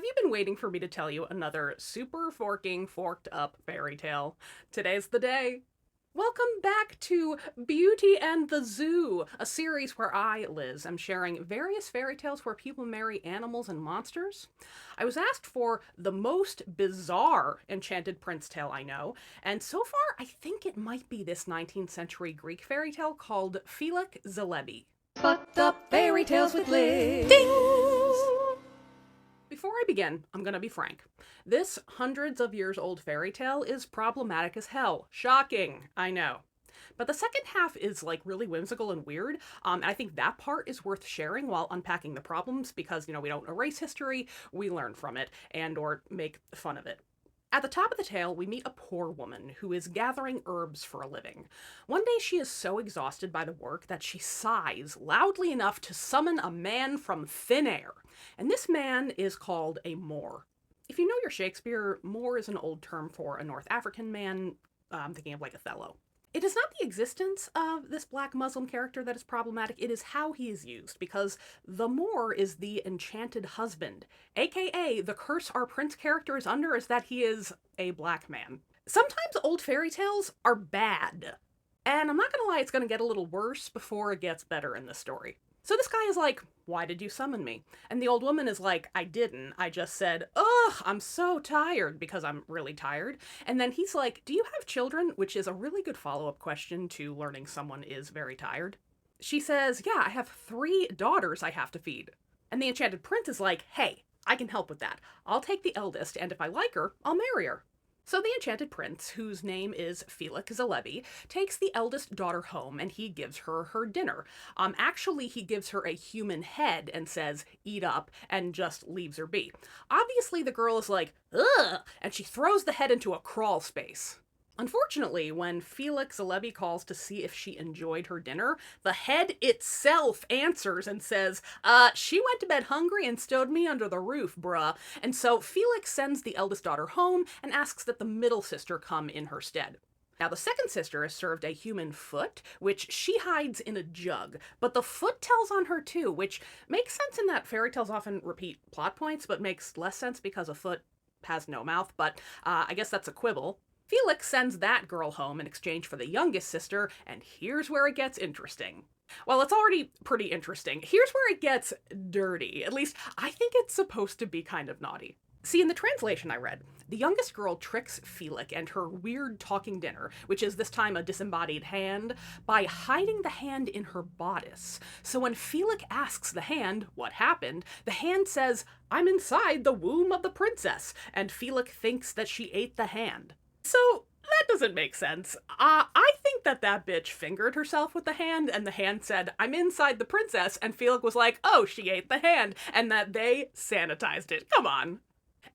you been waiting for me to tell you another super forked up fairy tale? Today's the day. Welcome back to Beauty and the Zoo, a series where I, Liz, am sharing various fairy tales where people marry animals and monsters. I was asked for the most bizarre enchanted prince tale I know, and so far I think it might be this 19th century Greek fairy tale called Felix Zalebi. Fucked up fairy tales with Liz. Ding! Before I begin, I'm gonna be frank. This hundreds of years old fairy tale is problematic as hell. Shocking, I know. But the second half is like really whimsical and weird, and I think that part is worth sharing while unpacking the problems because, we don't erase history, we learn from it, and or make fun of it. At the top of the tale, we meet a poor woman who is gathering herbs for a living. One day she is so exhausted by the work that she sighs loudly enough to summon a man from thin air. And this man is called a Moor. If you know your Shakespeare, Moor is an old term for a North African man. I'm thinking of like Othello. It is not the existence of this black Muslim character that is problematic, it is how he is used, because the Moor is the enchanted husband, aka the curse our prince character is under is that he is a black man. Sometimes old fairy tales are bad, and I'm not gonna lie, it's gonna get a little worse before it gets better in this story. So this guy is like, "Why did you summon me?" And the old woman is like, "I didn't. I just said, ugh, I'm so tired," because I'm really tired. And then he's like, "Do you have children?" Which is a really good follow-up question to learning someone is very tired. She says, "Yeah, I have 3 daughters I have to feed." And the enchanted prince is like, "Hey, I can help with that. I'll take the eldest, and if I like her, I'll marry her." So the enchanted prince, whose name is Felix Zalebi, takes the eldest daughter home and he gives her her dinner. Actually, he gives her a human head and says, "Eat up," and just leaves her be. Obviously, the girl is like, "Ugh," and she throws the head into a crawl space. Unfortunately, when Felix Zalebi calls to see if she enjoyed her dinner, the head itself answers and says, she went to bed hungry and stowed me under the roof, bruh." And so Felix sends the eldest daughter home and asks that the middle sister come in her stead. Now, the second sister is served a human foot, which she hides in a jug, but the foot tells on her too, which makes sense in that fairy tales often repeat plot points, but makes less sense because a foot has no mouth, but I guess that's a quibble. Felix sends that girl home in exchange for the youngest sister, and here's where it gets interesting. Well, it's already pretty interesting. Here's where it gets dirty. At least, I think it's supposed to be kind of naughty. See, in the translation I read, the youngest girl tricks Felix and her weird talking dinner, which is this time a disembodied hand, by hiding the hand in her bodice. So when Felix asks the hand what happened, the hand says, "I'm inside the womb of the princess," and Felix thinks that she ate the hand. So that doesn't make sense. I think that bitch fingered herself with the hand, and the hand said, "I'm inside the princess," and Felix was like, "Oh, she ate the hand," and that they sanitized it. Come on.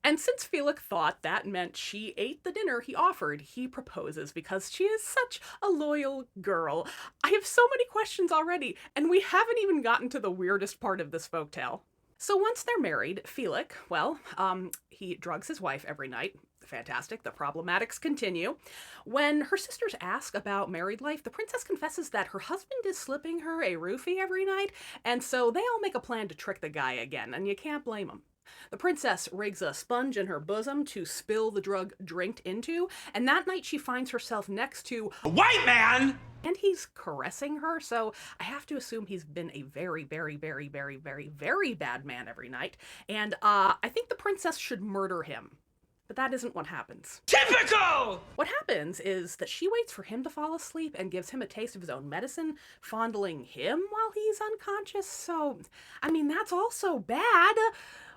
And since Felix thought that meant she ate the dinner he offered, he proposes because she is such a loyal girl. I have so many questions already, and we haven't even gotten to the weirdest part of this folktale. So once they're married, Felix, he drugs his wife every night. Fantastic, the problematics continue. When her sisters ask about married life, the princess confesses that her husband is slipping her a roofie every night, and so they all make a plan to trick the guy again, and you can't blame them. The princess rigs a sponge in her bosom to spill the drug drinked into, and that night she finds herself next to A white man! And he's caressing her, so I have to assume he's been a very, very, very, very, very, very bad man every night, and I think the princess should murder him. But that isn't what happens. Typical! What happens is that she waits for him to fall asleep and gives him a taste of his own medicine, fondling him while he's unconscious, so, that's also bad.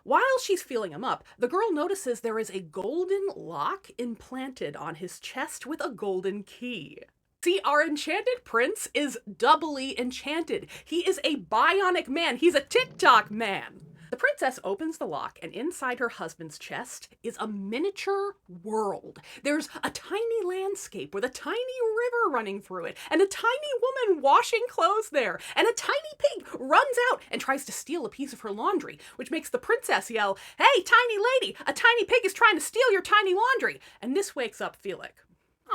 While she's feeling him up, the girl notices there is a golden lock implanted on his chest with a golden key. See, our enchanted prince is doubly enchanted. He is a bionic man. He's a TikTok man. The princess opens the lock, and inside her husband's chest is a miniature world. There's a tiny landscape with a tiny river running through it, and a tiny woman washing clothes there, and a tiny pig runs out and tries to steal a piece of her laundry, which makes the princess yell, "Hey, tiny lady, a tiny pig is trying to steal your tiny laundry!" And this wakes up Felix.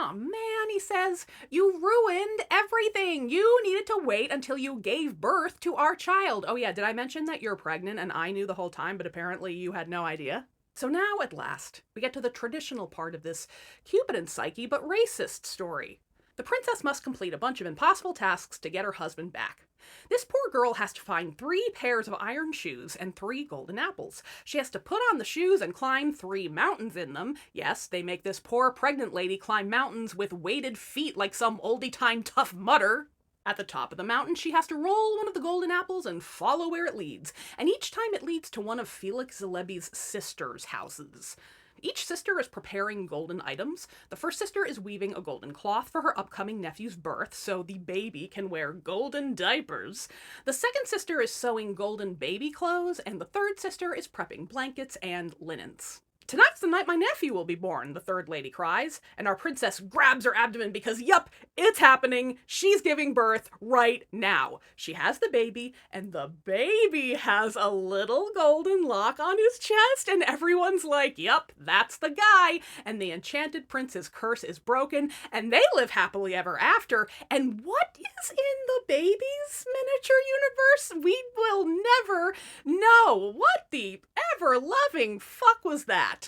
Oh man, he says, you ruined everything. You needed to wait until you gave birth to our child. Oh yeah, did I mention that you're pregnant and I knew the whole time, but apparently you had no idea? So now, at last, we get to the traditional part of this Cupid and Psyche, but racist story. The princess must complete a bunch of impossible tasks to get her husband back. This poor girl has to find 3 pairs of iron shoes and 3 golden apples. She has to put on the shoes and climb 3 mountains in them. Yes, they make this poor pregnant lady climb mountains with weighted feet like some oldie-time tough mudder. At the top of the mountain, she has to roll one of the golden apples and follow where it leads. And each time it leads to one of Felix Zalebi's sisters' houses. Each sister is preparing golden items. The first sister is weaving a golden cloth for her upcoming nephew's birth, so the baby can wear golden diapers. The second sister is sewing golden baby clothes, and the third sister is prepping blankets and linens. Tonight's the night my nephew will be born, the third lady cries, and our princess grabs her abdomen because, yup, it's happening. She's giving birth right now. She has the baby, and the baby has a little golden lock on his chest, and everyone's like, yup, that's the guy. And the enchanted prince's curse is broken, and they live happily ever after. And what is in the baby's miniature universe? We will never know. What the ever-loving fuck was that?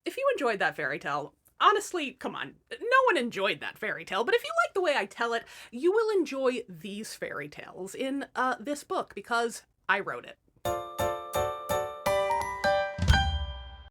If you enjoyed that fairy tale, honestly, come on, no one enjoyed that fairy tale, but if you like the way I tell it, you will enjoy these fairy tales in this book because I wrote it.